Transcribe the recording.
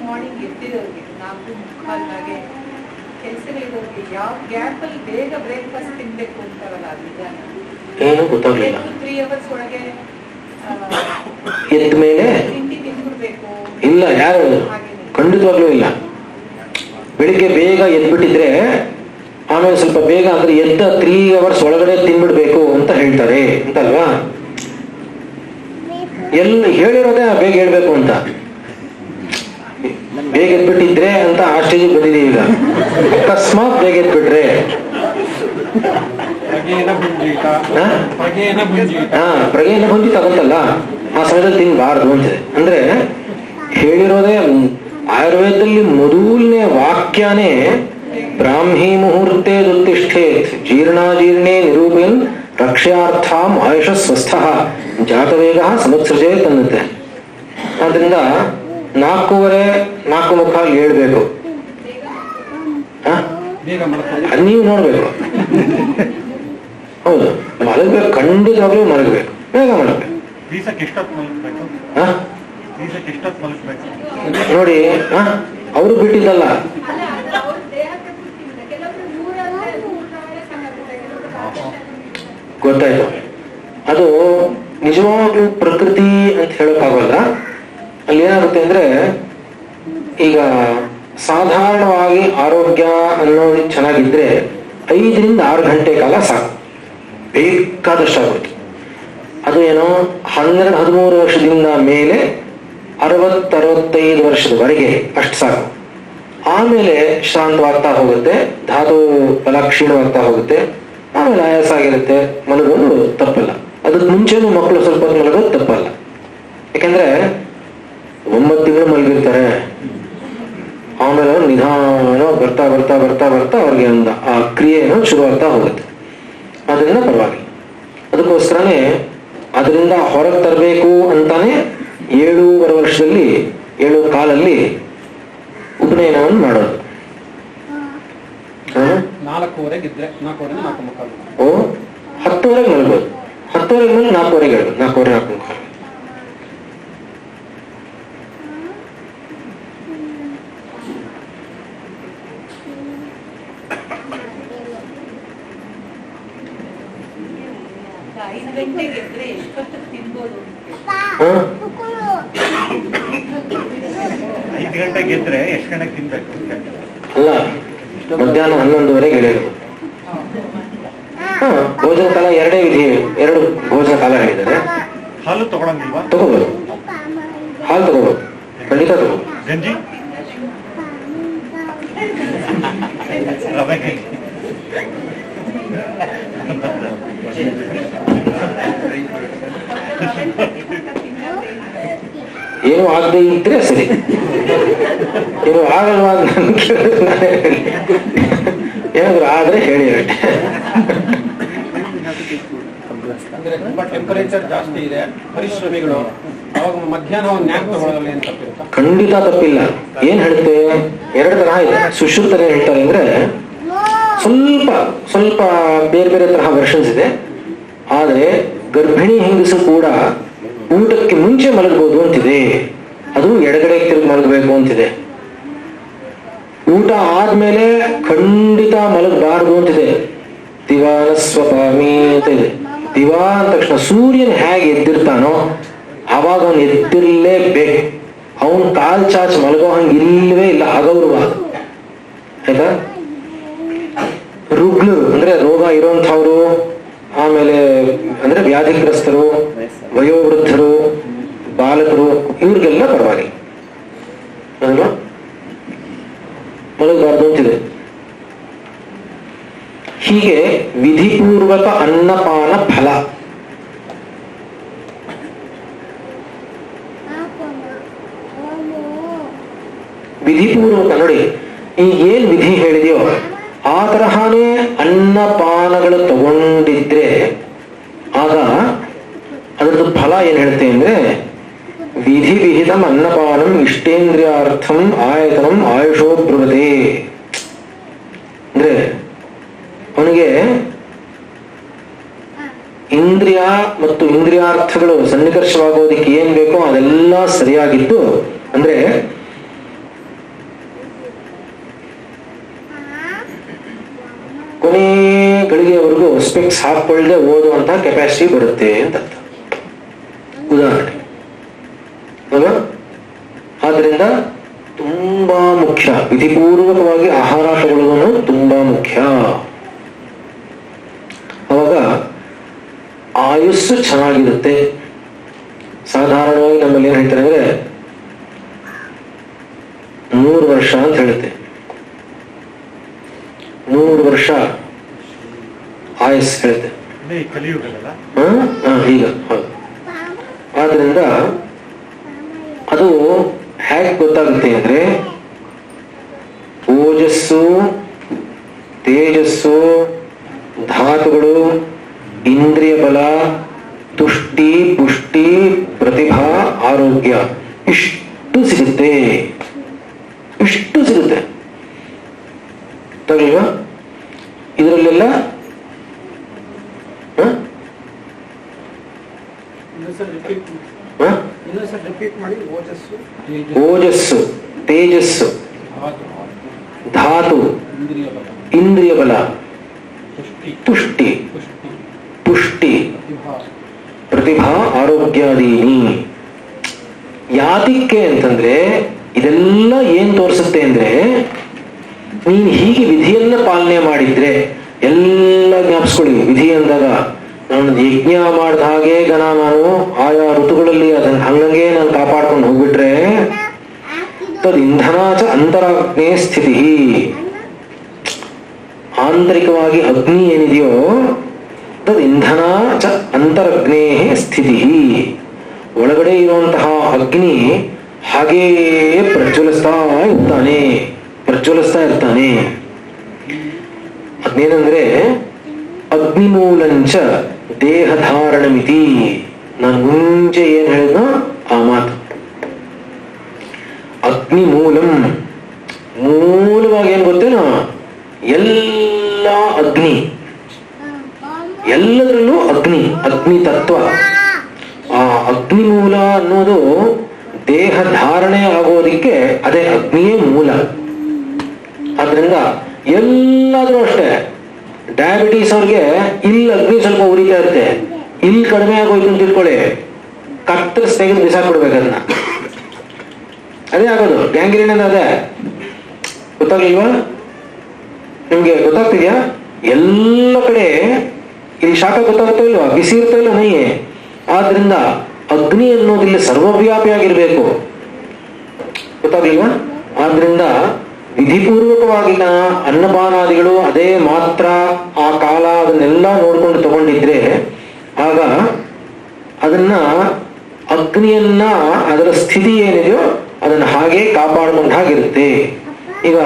Morning ಎದ್ದಿರೋರಿಗೆ 4:45 ಕೆಲಸಗಳಿರೋರಿಗೆ ಯಾವ gap ಅಲ್ಲಿ ಬೇಗ ಬ್ರೇಕ್ಫಾಸ್ಟ್ ತಿನ್ಬೇಕು ಅಂತಾರಲ್ಲ ಏನು ಗೊತ್ತಾಗ್ಲಿಲ್ಲ. 3 hours ಒಳಗೆ ಎದ್ದ ಮೇಲೆ ತಿಂಡಿ ತಿನ್ಬಿಡ್ಬೇಕು ಇಲ್ಲ, ಯಾರು ಖಂಡಿತವಾಗ್ಲೂ ಇಲ್ಲ. ಬೆಳಿಗ್ಗೆ ಬೇಗ ಎದ್ಬಿಟ್ಟಿದ್ರೆ ಆಮೇಲೆ ಸ್ವಲ್ಪ ಬೇಗ ಅಂದ್ರೆ ಎದ್ದ 3 hours ಒಳಗಡೆ ತಿನ್ಬಿಡ್ಬೇಕು ಅಂತ ಹೇಳ್ತಾರೆ ಅಂತಲ್ವಾ? ಎಲ್ಲ ಹೇಳಿರೋದೇ ಬೇಗ ಹೇಳ್ಬೇಕು ಅಂತ. ಬೇಗ ಎದ್ಬಿಟ್ಟಿದ್ರೆ ಅಂತ ಆ ಸ್ಟೇಜಿಗೆ ಬಂದಿದ್ದೀವಿ ಈಗ. ಅಕಸ್ಮಾತ್ ಬೇಗ ಎದ್ಬಿಟ್ರೆ ಪ್ರಗೇನ ಬಂದಿ ತಗೊಂತಲ್ಲ ಆ ಸಮಯದಲ್ಲಿ ತಿನ್ಬಾರ್ದು ಅಂತಿದೆ. ಅಂದ್ರೆ ಹೇಳಿರೋದೇ ಆಯುರ್ವೇದದಲ್ಲಿ ಮೊದಲನೇ ವಾಕ್ಯನೇ ಬ್ರಾಹ್ಮಿ ಮುಹೂರ್ತೆ ದುತ್ತಿಷ್ಠೇತ್ ಜೀರ್ಣಾಜೀರ್ಣೆ ನಿರೂಪಯನ್ ರಕ್ಷ್ಯಾರ್ಥಾಂ ಆಯುಷ ಸ್ವಸ್ಥ ಜಾತವೇಗ ಸಮತ್ಸೃಜೇತ್ ಅನ್ನುತ್ತೆ. ಆದ್ರಿಂದ 4:45 ಹೇಳ್ಬೇಕು. ನೀವು ನೋಡ್ಬೇಕು. ಹೌದು, ಮಲಗ್ಬೇಕು, ಖಂಡಿತವಾಗ್ಲೂ ಮಲಗ್ಬೇಕು, ಬೇಗ ಮಲಗ್ಬೇಕು. ನೋಡಿ, ಅವರು ಬಿಟ್ಟಿದ್ದಲ್ಲ, ಗೊತ್ತಾಯ್ತು. ಅದು ನಿಜವಾಗ್ಲೂ ಪ್ರಕೃತಿ ಅಂತ ಹೇಳೋಕ್ಕಾಗಲ್ಲ. ಅಲ್ಲಿ ಏನಾಗುತ್ತೆ ಅಂದ್ರೆ, ಈಗ ಸಾಧಾರಣವಾಗಿ ಆರೋಗ್ಯ ಅನ್ನೋದು ಚೆನ್ನಾಗಿದ್ರೆ 5 ರಿಂದ 6 ಗಂಟೆ ಕಾಲ ಸಾಕು, ಬೇಕಾದಷ್ಟು ಆಗುತ್ತೆ. ಅದು ಏನೋ 12-13 ವರ್ಷದಿಂದ ಮೇಲೆ 60-65 ವರ್ಷದವರೆಗೆ ಅಷ್ಟು ಸಾಕು. ಆಮೇಲೆ ಶಾಂತವಾಗ್ತಾ ಹೋಗುತ್ತೆ, ಧಾತು ಬಲ ಕ್ಷೀಣವಾಗ್ತಾ ಹೋಗುತ್ತೆ, ಆಮೇಲೆ ಆಯಾಸ ಆಗಿರುತ್ತೆ, ಮಲಗೋದು ತಪ್ಪಲ್ಲ. ಅದಕ್ಕೆ ಮುಂಚೆನೂ ಮಕ್ಕಳು ಸ್ವಲ್ಪ ಹೊತ್ತು ಮಲಗೋದು ತಪ್ಪಲ್ಲ. ಯಾಕಂದ್ರೆ 9 ತಿಂಗಳು ಮಲಗಿರ್ತಾರೆ, ಆಮೇಲೆ ನಿಧಾನ ಬರ್ತಾ ಬರ್ತಾ ಬರ್ತಾ ಬರ್ತಾ ಅವ್ರಿಗೆ ಒಂದು ಆ ಕ್ರಿಯೆನೂ ಶುರುವಾಗ್ತಾ ಹೋಗುತ್ತೆ. ಅದರಿಂದ ಪರವಾಗಿಲ್ಲ. ಅದಕ್ಕೋಸ್ಕರನೇ ಅದರಿಂದ ಹೊರಗೆ ತರಬೇಕು ಅಂತಾನೆ 7.5 ವರ್ಷದಲ್ಲಿ 7 ಕಾಲಲ್ಲಿ ಉಪನಯನವನ್ನು ಮಾಡೋದು. 4:15 ಇದ್ರೆ 4:45 ಓ 10:00 ಮಲಗೋದು, 10:00 ಮೇಲೆ 4:15 ಹೇಳ್ಬೋದು, 4:45. ಗಂಟೆಗೆ ಎಷ್ಟು ಗಂಟೆಗೆ ತಿನ್ಬೇಕು ಅಲ್ಲ, ಮಧ್ಯಾಹ್ನ 11:30 ಹೇಳಿರೋದು. ಭೋಜನ ಕಾಲ 2 ವಿಧಿ, 2 ಭೋಜನ ಕಾಲ ಹೇಳಿದ್ದಾರೆ. ಹಾಲು ತಗೊಳಂಗಿಲ್ವಾ? ತಗೋಬಹುದು, ಹಾಲು ತಗೋಬಹುದು, ಖಂಡಿತ ತಗೋಬಹುದು. ಗಂಜಿ ಏನು ಆಗದೆ ಇದ್ರೆ ಸರಿ, ಏನು ಆಗಲ್ವಾ ಏನಾದ್ರು ಆದ್ರೆ ಹೇಳಿ. ಅಂದ್ರೆ ತುಂಬಾ ಟೆಂಪರೇಚರ್ ಜಾಸ್ತಿ ಇದೆ, ಪರಿಶ್ರಮಿಗಳು, ಅವಾಗ ಮಧ್ಯಾಹ್ನ ಒಂದು ನ್ಯಾಪ್ ತಗೊಳ್ಳೋದ್ರಲ್ಲಿ ಏನು ತಪ್ಪಿರುತ್ತಾ? ಖಂಡಿತ ತಪ್ಪಿಲ್ಲ. ಏನ್ ಹೇಳುತ್ತೆ, 2 ತರಹ ಇದೆ. ಸುಶ್ರುತರು ಹೇಳ್ತಾರೆ ಅಂದ್ರೆ ಸ್ವಲ್ಪ ಸ್ವಲ್ಪ ಬೇರೆ ಬೇರೆ ತರಹ ವರ್ಷನ್ಸ್ ಇದೆ. ಆದ್ರೆ ಗರ್ಭಿಣಿ ಹೆಂಗಸು ಕೂಡ ಊಟಕ್ಕೆ ಮುಂಚೆ ಮಲಗಬಹುದು ಅಂತಿದೆ. ಅದು ಎಡಗಡೆ ತಿರುಗಿ ಮಲಗಬೇಕು ಅಂತಿದೆ. ಊಟ ಆದ್ಮೇಲೆ ಖಂಡಿತ ಮಲಗಬಾರದು ಅಂತಿದೆ. ದಿವಾನ ಸ್ವಪಾಮಿ ಅಂತ ಇದೆ. ದಿವಾ ಅಂದ ತಕ್ಷಣ ಸೂರ್ಯನ ಹೇಗೆ ಎದ್ದಿರ್ತಾನೋ ಆವಾಗ ಅವನು ಎದ್ದಿರ್ಲೇಬೇಕು. ಅವನು ಕಾಲ್ ಚಾಚ್ ಮಲಗೋ ಹಂಗೆ ಇಲ್ಲವೇ ಇಲ್ಲ, ಅಗೌರವ. ಆಯ್ತಾ? ರುಗ್ಲರು ಅಂದ್ರೆ ರೋಗ ಇರೋಂಥವ್ರು, ಆಮೇಲೆ ಅಂದ್ರೆ ವ್ಯಾಧಿಗ್ರಸ್ತರು, ವಯೋವೃದ್ಧರು, ಬಾಲಕರು, ಇವ್ರಿಗೆಲ್ಲ ಪರವಾಗಿಲ್ಲ ಅಲ್ವಾ, ಮಲಗಬಾರ್ದು ಅಂತಿದೆ. ಹೀಗೆ ವಿಧಿಪೂರ್ವಕ ಅನ್ನಪಾನ ಫಲ. ವಿಧಿಪೂರ್ವಕ ನೋಡಿ, ಈ ಏನ್ ವಿಧಿ ಹೇಳಿದೆಯೋ ಆ ತರಹನೇ ಅನ್ನಪಾನಗಳು ತಗೊಂಡಿದ್ರೆ ಆಗ ಅದರದ್ದು ಫಲ ಏನ್ ಹೇಳ್ತೆ ಅಂದ್ರೆ ವಿಧಿ ವಿಹಿತಂ ಅನ್ನಪಾನಂ ಇಷ್ಟೇಂದ್ರಿಯಾರ್ಥಂ ಆಯತನಂ ಆಯುಷೋ ಬ್ರುವತೆ. ಅಂದ್ರೆ ಅವನಿಗೆ ಇಂದ್ರಿಯ ಮತ್ತು ಇಂದ್ರಿಯಾರ್ಥಗಳು ಸನ್ನಿಕರ್ಷವಾಗೋದಕ್ಕೆ ಏನ್ ಬೇಕೋ ಅದೆಲ್ಲ ಸರಿಯಾಗಿದ್ದು, ಅಂದ್ರೆ ಗಳಿಗೆವರೆಗೂ ಸ್ಪೆಕ್ಸ್ ಹಾಕೊಳ್ಳದೆ ಓದುವಂತಹ ಕೆಪಾಸಿಟಿ ಬರುತ್ತೆ ಅಂತ ಅರ್ಥ. ಉದಾಹರಣೆ ಅಲ್ವಾ? ಆದ್ರಿಂದ ತುಂಬಾ ಮುಖ್ಯ, ವಿಧಿಪೂರ್ವಕವಾಗಿ ಆಹಾರ ತಗೊಳ್ಳುವುದು ತುಂಬಾ ಮುಖ್ಯ. ಅವಾಗ ಆಯುಸ್ಸು ಚೆನ್ನಾಗಿರುತ್ತೆ. ಸಾಧಾರಣವಾಗಿ ನಮ್ಮಲ್ಲಿ ಏನ್ ಹೇಳ್ತಾರೆ ಅಂದ್ರೆ 100 ವರ್ಷ ಅಂತ ಹೇಳುತ್ತೆ. 100 ವರ್ಷ ಆಯಸ್ ಹೇಳುತ್ತೆ ಈಗ. ಹೌದು. ಆದ್ರಿಂದ ಅದು ಹೇಗೆ ಗೊತ್ತಾಗುತ್ತೆ ಅಂದ್ರೆ ಓಜಸ್ಸು, ತೇಜಸ್ಸು, ಧಾತುಗಳು, ಇಂದ್ರಿಯ ಬಲ, ತುಷ್ಟಿ, ಪುಷ್ಟಿ, ಪ್ರತಿಭಾ, ಆರೋಗ್ಯ ಇಷ್ಟು ಸಿಗುತ್ತೆ. ಇಷ್ಟು ಸಿಗುತ್ತೆ ತಗೊಳ್ಳುವ. ಇದರಲ್ಲೆಲ್ಲ ಓಜಸ್ಸು, ತೇಜಸ್ಸು, ಧಾತು, ಇಂದ್ರಿಯ ಬಲ, ತುಷ್ಟಿ, ಪುಷ್ಟಿ, ಪ್ರತಿಭಾ, ಆರೋಗ್ಯಾದೀನಿ. ಯಾತಿಕ್ಕೆ ಅಂತಂದ್ರೆ ಇದೆಲ್ಲ ಏನ್ ತೋರಿಸುತ್ತೆ ಅಂದ್ರೆ ನೀನ್ ಹೀಗೆ ವಿಧಿಯನ್ನ ಪಾಲನೆ ಮಾಡಿದ್ರೆ, ಎಲ್ಲ ಜ್ಞಾಪಿಸ್ಕೊಳ್ಳಿ. ವಿಧಿ ಅಂದಾಗ ನಾನು ಯಜ್ಞ ಮಾಡಿದ ಹಾಗೆ ನಾನು ಆಯಾ ಋತುಗಳಲ್ಲಿ ಅದನ್ನ ಹಂಗಂಗೆ ನಾನು ಕಾಪಾಡ್ಕೊಂಡು ಹೋಗ್ಬಿಟ್ರೆ ತದ್ ಇಂಧನಾಚ ಅಂತರಾಗ್ನೇ ಸ್ಥಿತಿ. ಆಂತರಿಕವಾಗಿ ಅಗ್ನಿ ಏನಿದೆಯೋ ತದ್ ಇಂಧನ ಚ ಅಂತರಗ್ನೇ ಸ್ಥಿತಿ. ಒಳಗಡೆ ಇರುವಂತಹ ಅಗ್ನಿ ಹಾಗೇ ಪ್ರಜ್ವಲಿಸ್ತಾ ಇರ್ತಾನೆ. ಅದೇನಂದ್ರೆ ಅಗ್ನಿಮೂಲಂಚ ದೇಹಧಾರಣ ಮಿತಿ. ನಾನು ಮುಂಚೆ ಏನ್ ಹೇಳಿದ್ನೋ ಆ ಮಾತು. ಅಗ್ನಿಮೂಲಂ, ಮೂಲವಾಗಿ ಏನ್ ಗೊತ್ತೇನೋ, ಎಲ್ಲ ಅಗ್ನಿ, ಎಲ್ಲದರಲ್ಲೂ ಅಗ್ನಿ, ಅಗ್ನಿ ತತ್ವ. ಆ ಅಗ್ನಿಮೂಲ ಅನ್ನೋದು ದೇಹ ಧಾರಣೆ ಆಗೋದಿಕ್ಕೆ ಅದೇ ಅಗ್ನಿಯೇ ಮೂಲ. ಆದ್ರಿಂದ ಎಲ್ಲಾದ್ರೂ ಅಷ್ಟೇ, ಡಯಾಬಿಟೀಸ್ ಅವ್ರಿಗೆ ಇಲ್ಲಿ ಅಗ್ನಿ ಸ್ವಲ್ಪ ಉರಿತಾ ಇರುತ್ತೆ, ಇಲ್ಲಿ ಕಡಿಮೆ ಆಗೋಯ್ತು ಅಂತ ತಿಳ್ಕೊಳ್ಳಿ, ಕತ್ತರಿಸಿ ತೆಗೆದು ಬಿಸಾಕ್ಬಿಡ್ಬೇಕು ಅದನ್ನ. ಅದೇ ಆಗೋದು ಗ್ಯಾಂಗ್ರೀನ್ ಅಂದ್ರೆ. ಅದೇ ಗೊತ್ತಾಗ್ಲಿಲ್ವಾ ನಿಮ್ಗೆ? ಗೊತ್ತಾಗ್ತಿದ್ಯಾ? ಎಲ್ಲ ಕಡೆ ಇಲ್ಲಿ ಶಾಖ ಗೊತ್ತಾಗ್ತಾ ಇಲ್ವಾ? ಬಿಸಿ ಇರ್ತಾ ಇಲ್ಲ ಮೈ. ಆದ್ರಿಂದ ಅಗ್ನಿ ಅನ್ನೋದಿಲ್ಲ ಸರ್ವವ್ಯಾಪಿಯಾಗಿರ್ಬೇಕು. ಗೊತ್ತಾಗ್ಲಿಲ್ವಾ? ಆದ್ರಿಂದ ವಿಧಿಪೂರ್ವಕವಾಗಿ ಅನ್ನಪಾನಾದಿಗಳು ಅದೇ ಮಾತ್ರ, ಆ ಕಾಲ ಅದನ್ನೆಲ್ಲ ನೋಡ್ಕೊಂಡು ತಗೊಂಡಿದ್ರೆ ಆಗ ಅದನ್ನ ಅಗ್ನಿಯನ್ನ ಅದರ ಸ್ಥಿತಿ ಏನಿದೆಯೋ ಅದನ್ನ ಹಾಗೆ ಕಾಪಾಡ್ಕೊಂಡ ಹಾಗಿರುತ್ತೆ. ಈಗ